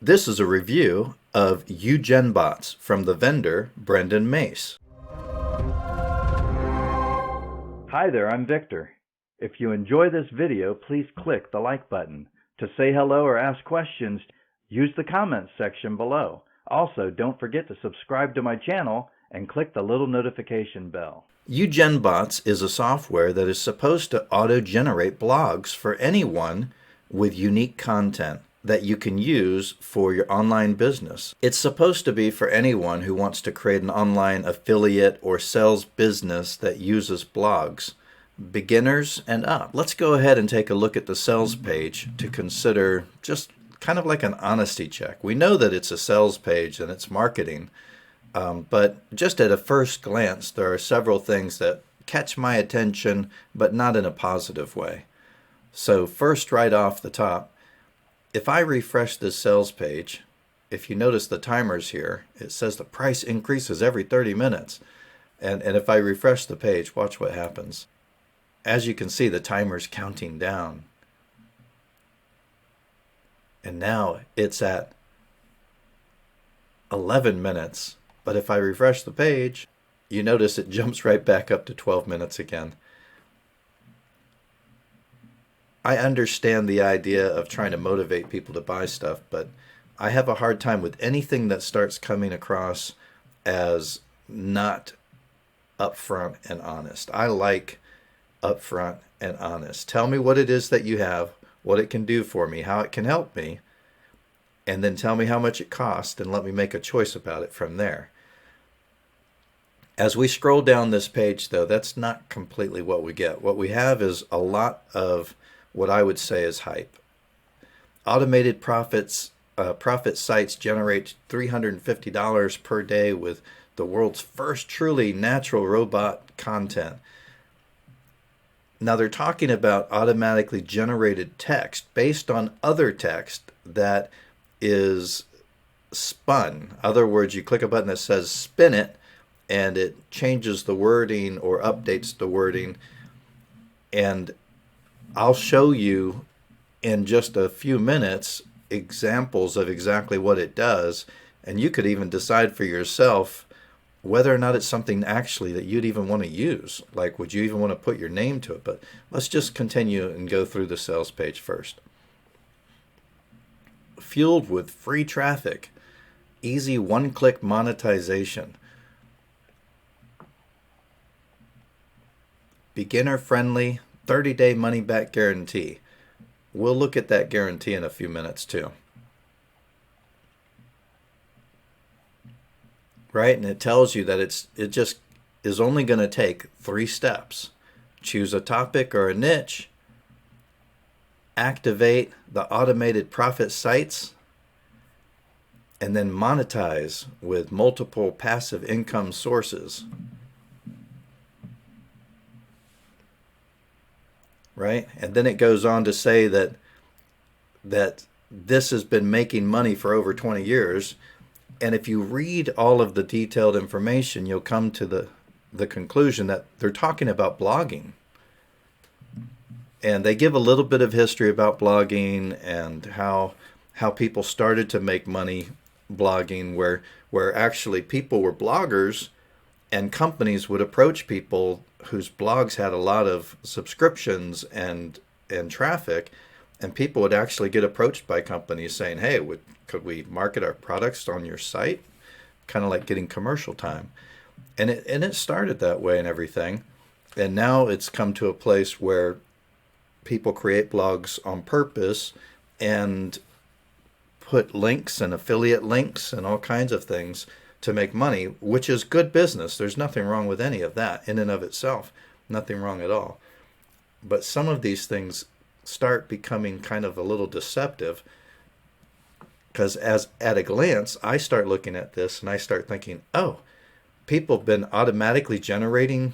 This is a review of 𝐿 bots from the vendor Brenden Mace. Hi there, I'm Victor. If you enjoy this video, please click the like button. To say hello or ask questions, use the comments section below. Also, don't forget to subscribe to my channel and click the little notification bell. 𝐿 bots is a software that is supposed to auto-generate blogs for anyone with unique content that you can use for your online business. It's supposed to be for anyone who wants to create an online affiliate or sales business that uses blogs, beginners and up. Let's go ahead and take a look at the sales page to consider just kind of like an honesty check. We know that it's a sales page and it's marketing, but just at a first glance, there are several things that catch my attention, but not in a positive way. So first, right off the top, if I refresh this sales page, if you notice the timers here, it says the price increases every 30 minutes. And if I refresh the page, watch what happens. As you can see, the timer's counting down. And now it's at 11 minutes. But if I refresh the page, you notice it jumps right back up to 12 minutes again. I understand the idea of trying to motivate people to buy stuff, but I have a hard time with anything that starts coming across as not upfront and honest. I like upfront and honest. Tell me what it is that you have, what it can do for me, how it can help me, and then tell me how much it costs and let me make a choice about it from there. As we scroll down this page, though, that's not completely what we get. What we have is a lot of what I would say is hype. Automated profit sites generate $350 per day with the world's first truly natural robot content. Now they're talking about automatically generated text based on other text that is spun. In other words, you click a button that says spin it, and it changes the wording or updates the wording. And I'll show you in just a few minutes examples of exactly what it does, and you could even decide for yourself whether or not it's something actually that you'd even want to use. Like, would you even want to put your name to it? But let's just continue and go through the sales page first. Fueled with free traffic, easy one-click monetization, beginner-friendly, 30-day money-back guarantee. We'll look at that guarantee in a few minutes too. Right, and it tells you that it just is only going to take 3 steps. Choose a topic or a niche, activate the automated profit sites, and then monetize with multiple passive income sources. Right? And then it goes on to say that this has been making money for over 20 years. And if you read all of the detailed information, you'll come to the conclusion that they're talking about blogging. And they give a little bit of history about blogging and how people started to make money blogging, where actually people were bloggers and companies would approach people whose blogs had a lot of subscriptions and traffic, and people would actually get approached by companies saying, hey, could we market our products on your site? Kind of like getting commercial time. And it started that way and everything. And now it's come to a place where people create blogs on purpose and put links and affiliate links and all kinds of things to make money, which is good business. There's nothing wrong with any of that in and of itself. Nothing wrong at all. But some of these things start becoming kind of a little deceptive, because as at a glance, I start looking at this and I start thinking, oh, people have been automatically generating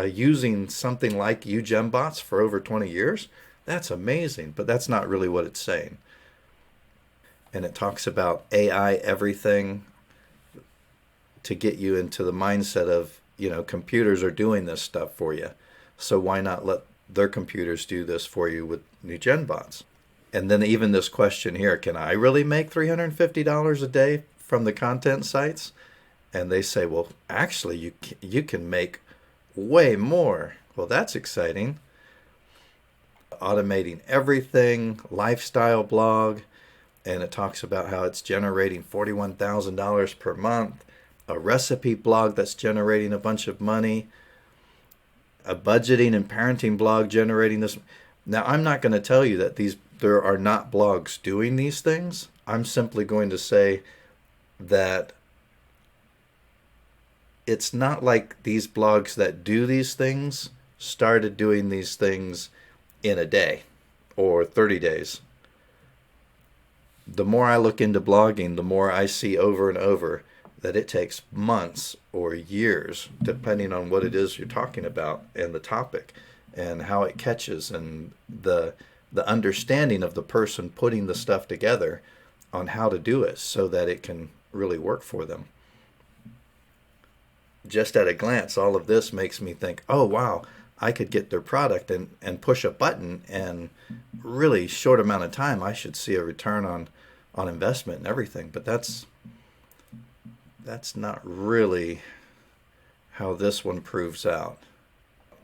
using something like 𝐿 bots for over 20 years. That's amazing, but that's not really what it's saying. And it talks about AI everything, to get you into the mindset of, computers are doing this stuff for you. So why not let their computers do this for you with 𝐿 bots? And then even this question here, can I really make $350 a day from the content sites? And they say, well, actually, you can make way more. Well, that's exciting. Automating everything, lifestyle blog, and it talks about how it's generating $41,000 per month, a recipe blog that's generating a bunch of money, a budgeting and parenting blog generating this. Now, I'm not going to tell you that there are not blogs doing these things. I'm simply going to say that it's not like these blogs that do these things started doing these things in a day or 30 days. The more I look into blogging, the more I see over and over that it takes months or years, depending on what it is you're talking about and the topic and how it catches and the understanding of the person putting the stuff together on how to do it so that it can really work for them. Just at a glance, all of this makes me think, oh, wow, I could get their product and push a button, and really short amount of time, I should see a return on investment and everything. But that's not really how this one proves out.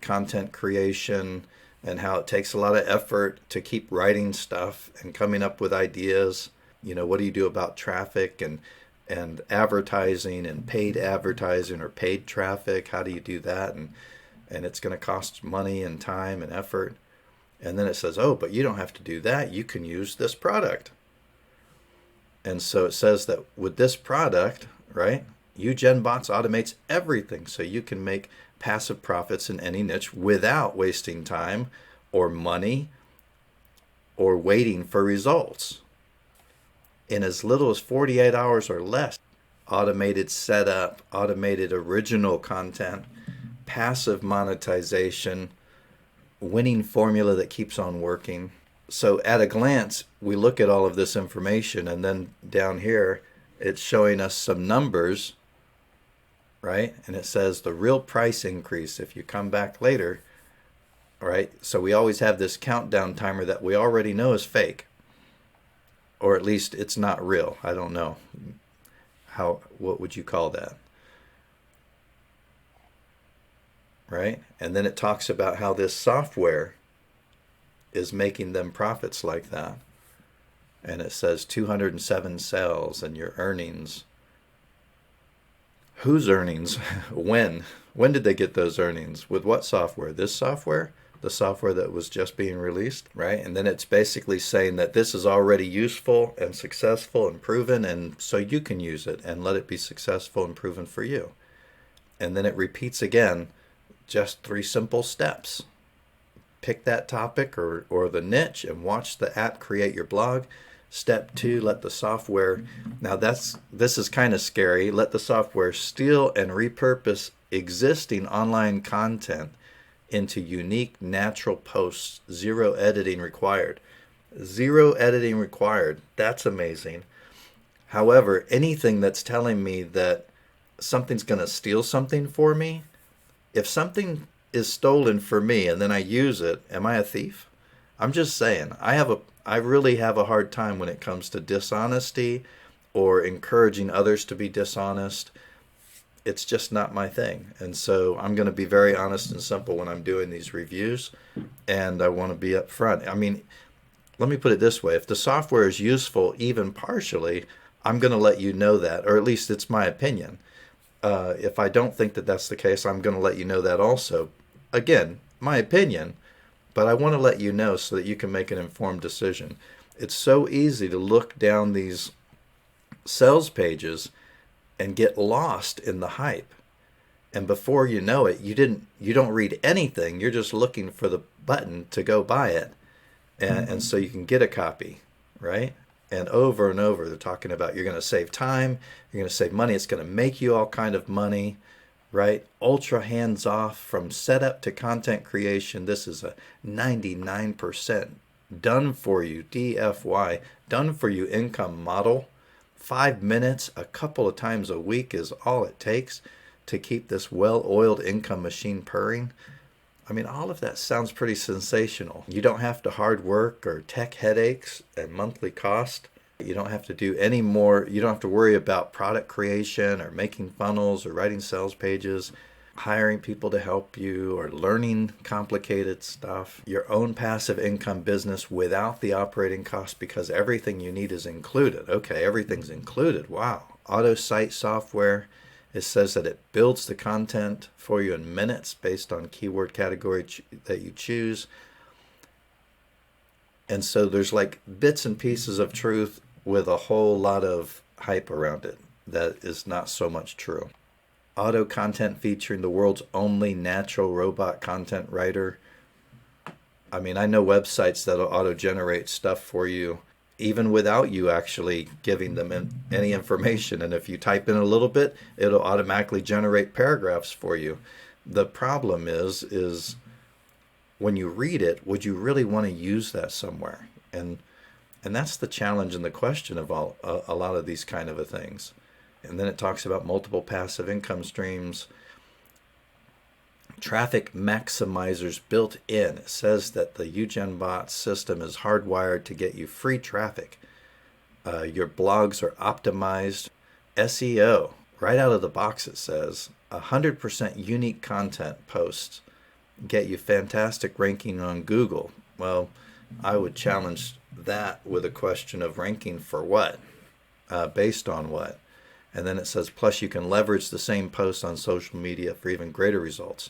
Content creation and how it takes a lot of effort to keep writing stuff and coming up with ideas. You know, what do you do about traffic and advertising and paid advertising or paid traffic? How do you do that? And it's going to cost money and time and effort. And then it says, oh, but you don't have to do that. You can use this product. And so it says that with this product, right, 𝐸GenBots automates everything so you can make passive profits in any niche without wasting time or money or waiting for results. In as little as 48 hours or less, automated setup, automated original content, passive monetization, winning formula that keeps on working. So at a glance, we look at all of this information, and then down here, it's showing us some numbers, right? And it says the real price increase if you come back later, all right? So we always have this countdown timer that we already know is fake, or at least it's not real. I don't know. What would you call that? Right? And then it talks about how this software is making them profits like that. And it says 207 sales and your earnings. Whose earnings? When? When did they get those earnings? With what software? This software? The software that was just being released, right? And then it's basically saying that this is already useful and successful and proven, and so you can use it and let it be successful and proven for you. And then it repeats again, just 3 simple steps. Pick that topic or the niche and watch the app create your blog. Step 2, let the software, now this is kind of scary, let the software steal and repurpose existing online content into unique natural posts, 0 editing required. 0 editing required. That's amazing. However, anything that's telling me that something's going to steal something for me, if something is stolen for me and then I use it, am I a thief? I'm just saying, I really have a hard time when it comes to dishonesty or encouraging others to be dishonest. It's just not my thing. And so I'm going to be very honest and simple when I'm doing these reviews, and I want to be upfront. I mean, let me put it this way. If the software is useful even partially, I'm going to let you know that, or at least it's my opinion. If I don't think that that's the case, I'm going to let you know that also. Again, my opinion, but I want to let you know so that you can make an informed decision. It's so easy to look down these sales pages and get lost in the hype. And before you know it, you don't read anything. You're just looking for the button to go buy it. And so you can get a copy, right? And over, they're talking about you're going to save time, you're going to save money, it's going to make you all kind of money, right? Ultra hands-off from setup to content creation. This is a 99% done for you, DFY, done for you income model. 5 minutes a couple of times a week is all it takes to keep this well-oiled income machine purring. I mean, all of that sounds pretty sensational. You don't have to hard work or tech headaches and monthly cost. You don't have to do any more. You don't have to worry about product creation or making funnels or writing sales pages, hiring people to help you, or learning complicated stuff. Your own passive income business without the operating cost, because everything you need is included. Okay, everything's included. Wow. Auto site software. It says that it builds the content for you in minutes based on keyword category that you choose. And so there's like bits and pieces of truth with a whole lot of hype around it that is not so much true. Auto content featuring the world's only natural robot content writer. I mean, I know websites that'll auto-generate stuff for you even without you actually giving them any information. And if you type in a little bit, it'll automatically generate paragraphs for you. The problem is when you read it, would you really want to use that somewhere? And that's the challenge and the question of a lot of these kind of things. And then it talks about multiple passive income streams, traffic maximizers built in. It says that the 𝐤𝐭 bot system is hardwired to get you free traffic. Your blogs are optimized. SEO, right out of the box it says, 100% unique content posts get you fantastic ranking on Google. Well, I would challenge that with a question of ranking for what? Based on what? And then it says, plus you can leverage the same posts on social media for even greater results.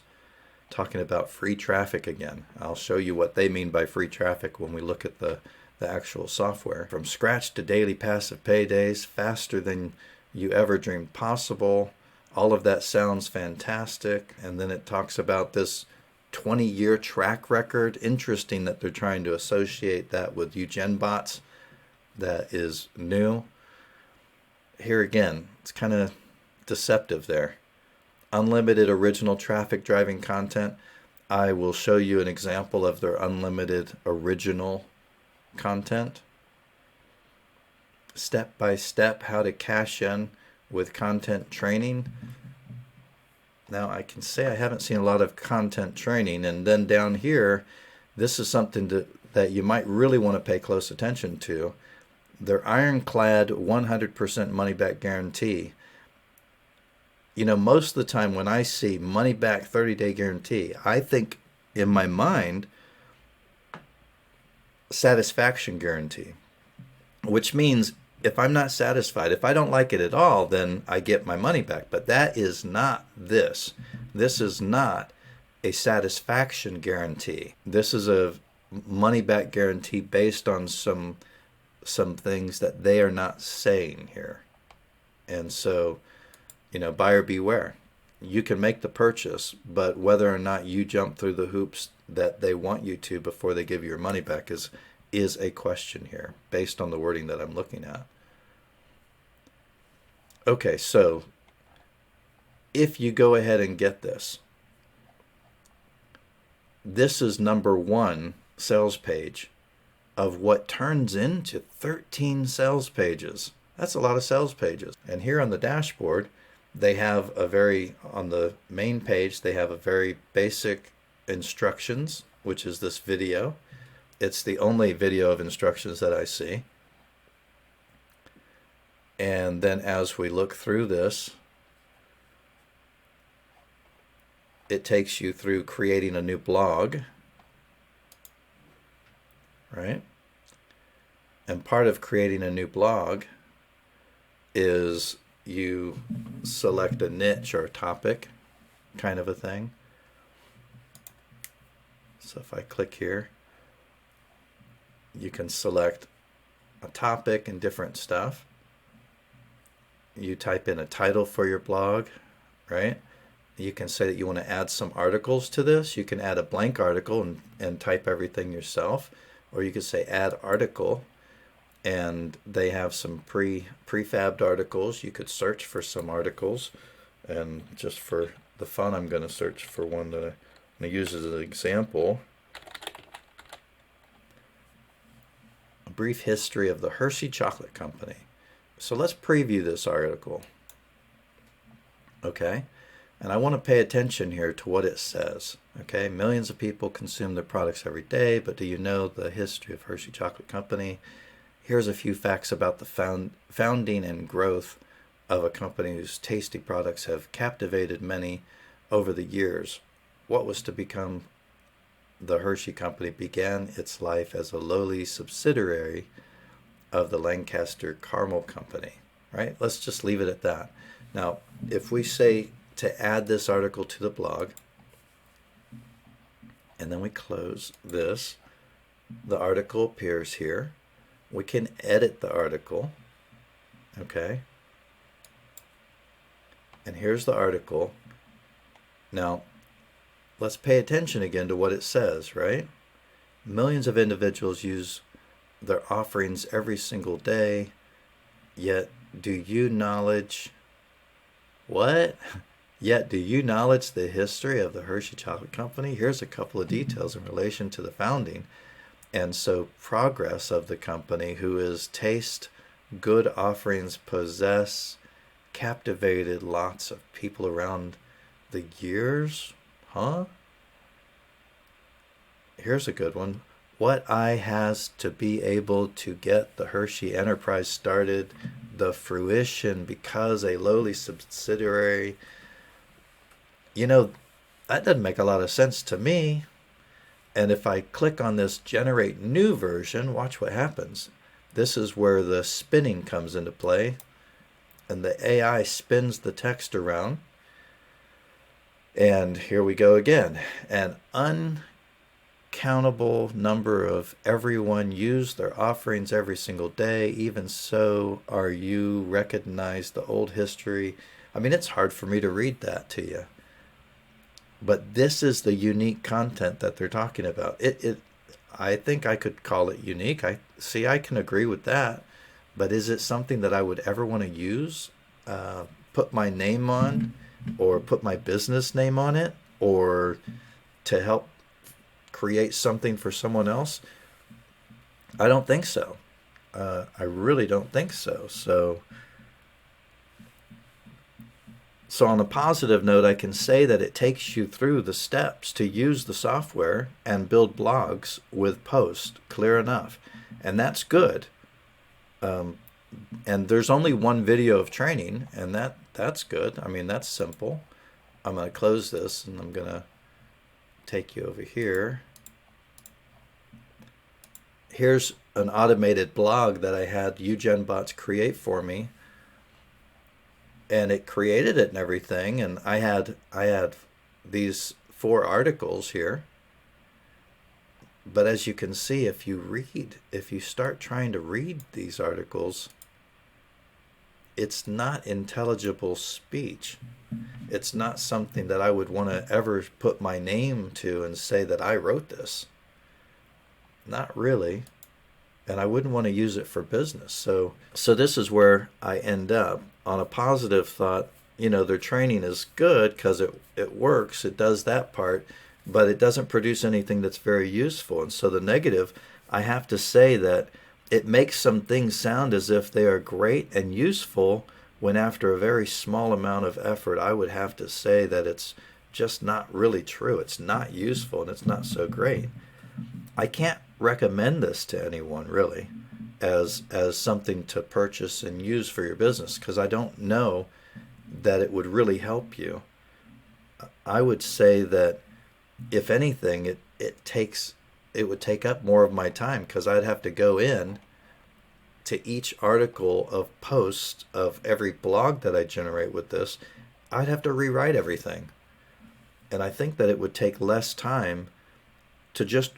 Talking about free traffic again. I'll show you what they mean by free traffic when we look at the actual software. From scratch to daily passive paydays, faster than you ever dreamed possible. All of that sounds fantastic. And then it talks about this 20-year track record. Interesting that they're trying to associate that with 𝐤𝐭 bots. That is new. Here again, it's kind of deceptive there. Unlimited original traffic driving content. I will show you an example of their unlimited original content. Step by step how to cash in with content training. Now I can say I haven't seen a lot of content training. And then down here, this is something that you might really want to pay close attention to. Their ironclad 100% money back guarantee. You know, most of the time when I see money back 30-day guarantee, I think in my mind satisfaction guarantee, which means if I'm not satisfied, if I don't like it at all, then I get my money back. But that is not this. This is not a satisfaction guarantee. This is a money back guarantee based on some things that they are not saying here. And so, you know, buyer beware. You can make the purchase, but whether or not you jump through the hoops that they want you to before they give you your money back is a question here, based on the wording that I'm looking at. Okay, so if you go ahead and get this, this is number 1 sales page of what turns into 13 sales pages. That's a lot of sales pages. And here on the dashboard, they have on the main page, they have a very basic instructions, which is this video. It's the only video of instructions that I see. And then as we look through this, it takes you through creating a new blog, right? And part of creating a new blog is you select a niche or a topic, kind of a thing. So if I click here, you can select a topic and different stuff. You type in a title for your blog, right? You can say that you want to add some articles to this. You can add a blank article and type everything yourself. Or you could say add article, and they have some prefabbed articles. You could search for some articles, and just for the fun, I'm going to search for one that I'm going to use as an example. A brief history of the Hershey Chocolate Company. So let's preview this article. Okay, And I want to pay attention here to what it says. Okay, millions of people consume their products every day, but do you know the history of Hershey Chocolate Company? Here's a few facts about the founding and growth of a company whose tasty products have captivated many over the years. What was to become the Hershey Company began its life as a lowly subsidiary of the Lancaster Caramel Company, right? Let's just leave it at that. Now, if we say to add this article to the blog, and then we close this, the article appears here. We can edit the article, okay? And here's the article. Now, let's pay attention again to what it says, right? Millions of individuals use their offerings every single day, yet do you knowledge what? Yet do you knowledge the history of the Hershey Chocolate Company? Here's a couple of details in relation to the founding. And so progress of the company, who is taste good offerings possess, captivated lots of people around the years, huh? Here's a good one. What I has to be able to get the Hershey enterprise started, the fruition because a lowly subsidiary. You know, that doesn't make a lot of sense to me. And if I click on this generate new version, watch what happens. This is where the spinning comes into play. And the AI spins the text around. And here we go again. An uncountable number of everyone use their offerings every single day. Even so, are you recognize the old history? I mean, it's hard for me to read that to you. But this is the unique content that they're talking about. I think I could call it unique. I can agree with that. But is it something that I would ever want to use? Put my name on, or put my business name on it, or to help create something for someone else? I don't think so. I really don't think so. So on a positive note, I can say that it takes you through the steps to use the software and build blogs with posts clear enough. And that's good. And there's only one video of training, and that's good. I mean, that's simple. I'm going to close this, and I'm going to take you over here. Here's an automated blog that I had UGenBots create for me. And it created it and everything, and I had these 4 articles here. But as you can see, if you start trying to read these articles, it's not intelligible speech. It's not something that I would want to ever put my name to and say that I wrote this. Not really. And I wouldn't want to use it for business. So this is where I end up. On a positive thought, you know, their training is good because it works. It does that part, but it doesn't produce anything that's very useful. And so the negative, I have to say that it makes some things sound as if they are great and useful, when after a very small amount of effort, I would have to say that it's just not really true. It's not useful, and it's not so great. I can't recommend this to anyone, really, as something to purchase and use for your business, because I don't know that it would really help you. I would say that if anything, it would take up more of my time, because I'd have to go in to each article of post of every blog that I generate with this. I'd have to rewrite everything. And I think that it would take less time to just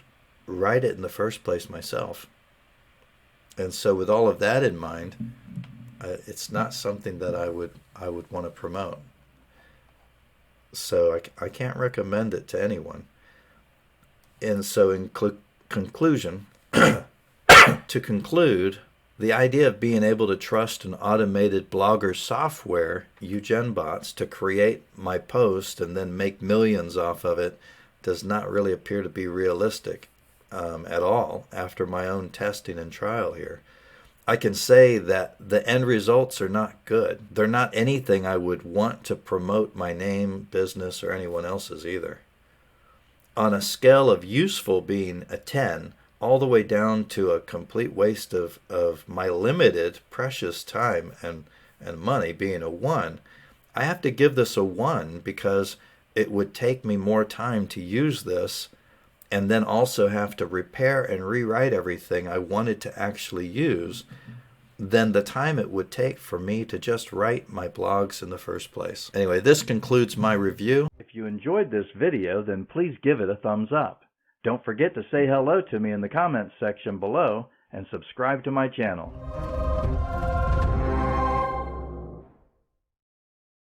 write it in the first place myself. And so with all of that in mind, it's not something that I would want to promote. So I can't recommend it to anyone. And so in conclusion, to conclude, the idea of being able to trust an automated blogger software, UGenBots, to create my post and then make millions off of it does not really appear to be realistic at all after my own testing and trial here. I can say that the end results are not good. They're not anything I would want to promote my name, business, or anyone else's either. On a scale of useful being a 10, all the way down to a complete waste of my limited, precious time and money being a 1, I have to give this a 1 because it would take me more time to use this and then also have to repair and rewrite everything I wanted to actually use than the time it would take for me to just write my blogs in the first place. Anyway, this concludes my review. If you enjoyed this video, then please give it a thumbs up. Don't forget to say hello to me in the comments section below and subscribe to my channel.